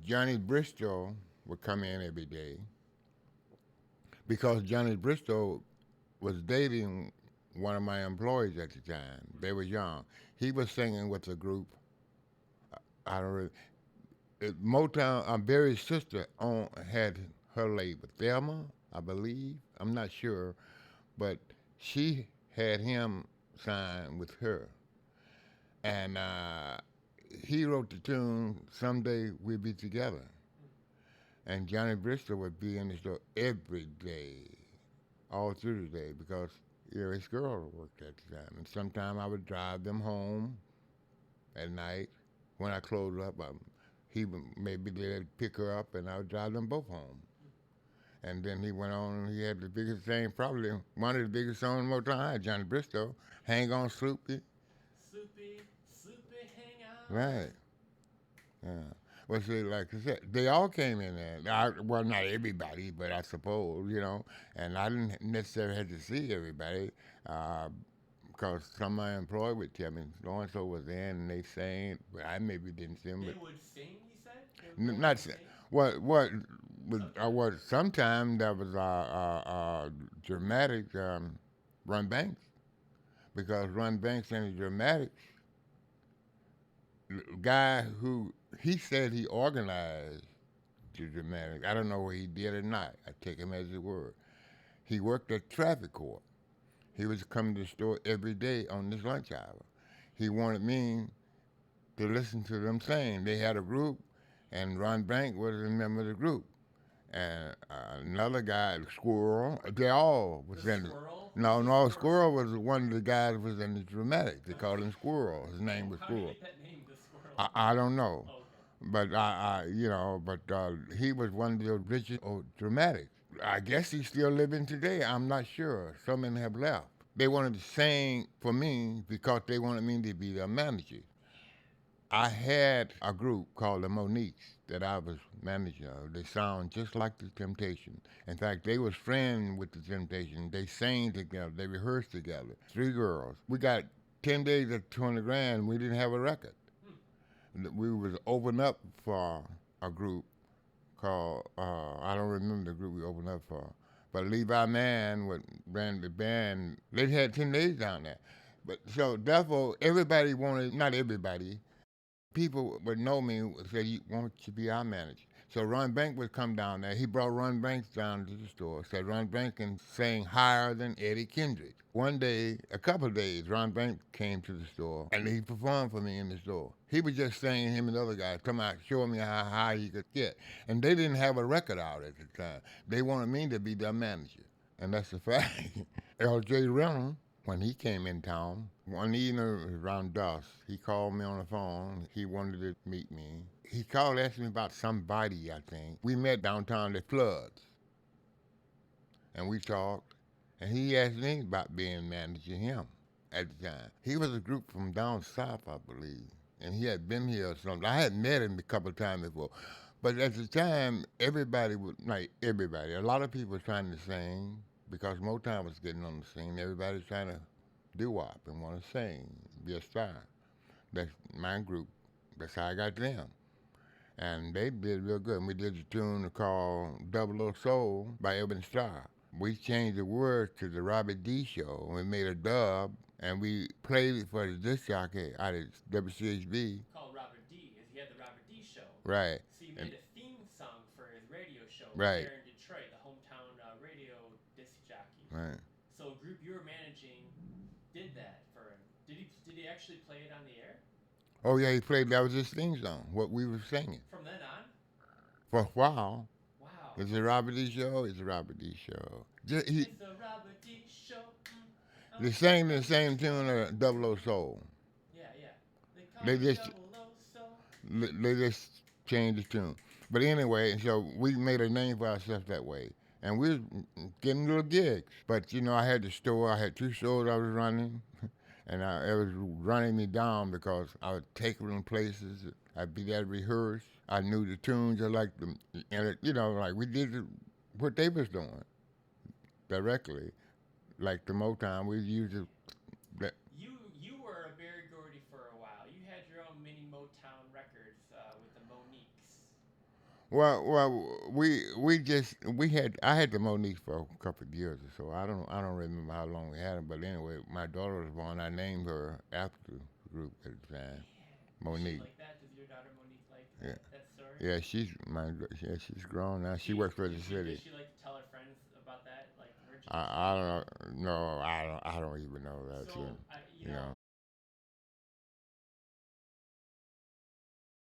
Johnny Bristol would come in every day because Johnny Bristol was dating one of my employees at the time. They were young. He was singing with a group. I don't really, Motown. Barry's sister had her label, Thelma, I believe. I'm not sure, but she had him sign with her, and he wrote the tune "Someday We'll Be Together." And Johnny Bristol would be in the store every day, all through the day, because his girl worked at the time, and sometimes I would drive them home at night when I closed up. He would maybe they'd pick her up, and I would drive them both home. And then he went on, and he had the biggest thing, probably one of the biggest songs in Motown High, Johnny Bristol, "Hang On Sloopy." Sloopy, Sloopy, hang on. Right. Yeah. Well, see, like I said, they all came in there. Well, not everybody, but I suppose, and I didn't necessarily have to see everybody uh, because some of my employees would tell me, so and so was there and they sang, but I maybe didn't see them, They but would sing, you said? They would go in not and sing? what Sometimes. was sometime that was dramatic Run Banks because Run Banks and the Dramatics guy who he said he organized the Dramatics. I don't know whether he did or not. I take him as his word. He worked at traffic court. He was coming to the store every day on this lunch hour. He wanted me to listen to them sing. They had a group, and Ron Bank was a member of the group. And another guy, Squirrel, they all The was in it. squirrel? Who's No, the no, squirrel? Squirrel was one of the guys who was in the dramatics. They called him Squirrel. His name was How'd he Squirrel. get that name, the squirrel? I don't know, Oh, okay. but he was one of the original dramatics. I guess he's still living today. I'm not sure. Some of them have left. They wanted to sing for me because they wanted me to be their manager. I had a group called the Moniques that I was manager of. They sound just like the Temptations. In fact, they was friends with the Temptations. They sang together. They rehearsed together. Three girls. We got 10 days at 20 grand. We didn't have a record. Hmm. We was open up for a group called I don't remember the group we opened up for, but Levi Mann ran the band. They had 10 days down there, but so therefore everybody wanted, not everybody, people would know me would say, "You want to be our manager?" So Ron Bank would come down there. He brought Ron Banks down to the store. Said Ron Bank can sing higher than Eddie Kendrick. One day, a couple of days, Ron Banks came to the store and he performed for me in the store. He was just singing, him and the other guys, come out showing me how high he could get. And they didn't have a record out at the time. They wanted me to be their manager. And that's the fact. L.J. Reynolds, when he came in town, one evening around dusk, he called me on the phone. He wanted to meet me. He called, asked me about somebody, I think. We met downtown at Floods, and we talked. And he asked me about being manager him at the time. He was a group from down south, I believe, and he had been here or something. I had met him a couple of times before. But at the time, everybody was, like everybody, a lot of people were trying to sing because Motown was getting on the scene. Everybody was trying to doo-wop and want to sing, be a star. That's my group. That's how I got them. And they did real good. And we did a tune called Double O Soul by Edwin Starr. We changed the words to the Robert D show. We made a dub and we played it for the disc jockey out at WCHB. Called Robert D. He had the Robert D show. Right. So you And made a theme song for his radio show right. there in Detroit, the hometown radio disc jockey. Right. So a group you were managing did that for him. Did he actually play it on the air? Oh yeah, he played that was his theme song, what we were singing. From then on? For a while. Wow. It's a Robert D show, it's a Robert D show. It's the Robert D show. They sang the same tune of Double O Soul. Yeah, yeah. They call They it just Double O Soul. they just changed the tune. But anyway, so we made a name for ourselves that way. And we was getting little gigs. But I had the store, I had two stores I was running. And it was running me down because I would take them places. I'd be there to rehearse. I knew the tunes. I liked them. And, like we did what they was doing directly. Like the Motown, we used it. You were a Barry Gordy for a while. You had your own mini Motown records with the Moniques. we had I had the Monique for a couple of years or so. I don't remember how long we had them, but anyway, my daughter was born. I named her after the group at the time, Man, does she Monique. like that? Does your daughter Monique like Yeah, that story? yeah, yeah, she's grown now. She works for the Does city. she like to tell her friends about that, like her I genealogy? don't know. No, I don't even know that. So You know.